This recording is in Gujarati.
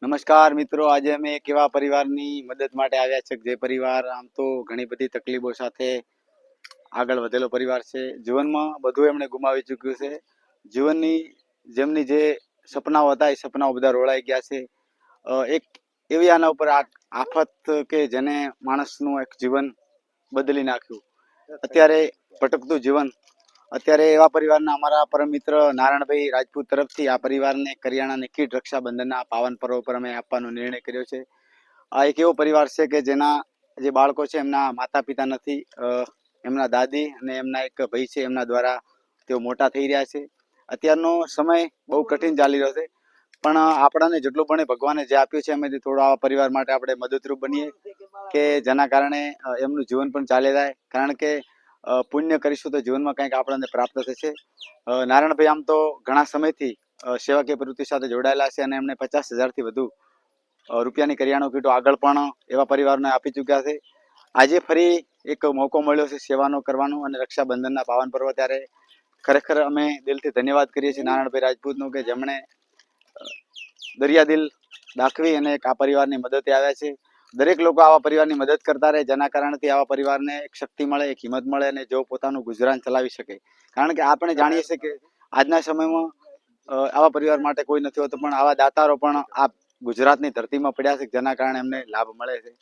નમસ્કાર મિત્રો, આજે અમે એક એવા પરિવારની મદદ માટે આવ્યા છે જે પરિવાર આમ તો ઘણી બધી તકલીફો સાથે આગળ વધેલો પરિવાર છે. જીવનમાં બધું એમણે ગુમાવી ચૂક્યું છે. જીવનની જેમની જે સપનાઓ હતા એ સપનાઓ બધા રોળાઈ ગયા છે. એક એવી આના ઉપર આફત કે જેને માણસનું એક જીવન બદલી નાખ્યું. અત્યારે ભટકતું જીવન. અત્યારે એવા પરિવારના અમારા પરમ મિત્ર નારાયણભાઈ રાજપૂત તરફથી આ પરિવારને કરિયાણાની કીટ રક્ષાબંધનના પાવન પર્વ પર અમે આપવાનો નિર્ણય કર્યો છે. આ એક એવો પરિવાર છે કે જેના જે બાળકો છે એમના માતા પિતા નથી, એમના દાદી અને એમના એક ભાઈ છે એમના દ્વારા તેઓ મોટા થઈ રહ્યા છે. અત્યારનો સમય બહુ કઠિન ચાલી રહ્યો છે, પણ આપણાને જેટલું પણ ભગવાને જે આપ્યું છે એમાંથી થોડો આવા પરિવાર માટે આપણે મદદરૂપ બનીએ કે જેના કારણે એમનું જીવન પણ ચાલી જાય. કારણ કે પુણ્ય કરીશું તો જીવનમાં કંઈક આપણને પ્રાપ્ત થશે. નારાયણભાઈ આમ તો ઘણા સમયથી સેવાકીય પ્રવૃત્તિ સાથે જોડાયેલા છે અને એમને 50,000થી વધુ રૂપિયાની કરિયાણું કીટો આગળ પણ એવા પરિવારને આપી ચૂક્યા છે. આજે ફરી એક મોકો મળ્યો છે સેવાનો કરવાનો અને રક્ષાબંધનના પાવન પર્વ ત્યારે ખરેખર અમે દિલથી ધન્યવાદ કરીએ છીએ નારાયણભાઈ રાજપૂતનો કે જેમણે દરિયા દિલ દાખવી અને એક આ પરિવારની મદદે આવ્યા છે. દરેક લોકો આવા પરિવારની મદદ કરતા રહે જેના કારણથી આવા પરિવારને એક શક્તિ મળે, એક હિંમત મળે અને જેઓ પોતાનું ગુજરાન ચલાવી શકે. કારણ કે આપણે જાણીએ છીએ કે આજના સમયમાં આવા પરિવાર માટે કોઈ નથી હોતું, પણ આવા દાતારો પણ આ ગુજરાતની ધરતીમાં પડ્યા છે જેના કારણે એમને લાભ મળે છે.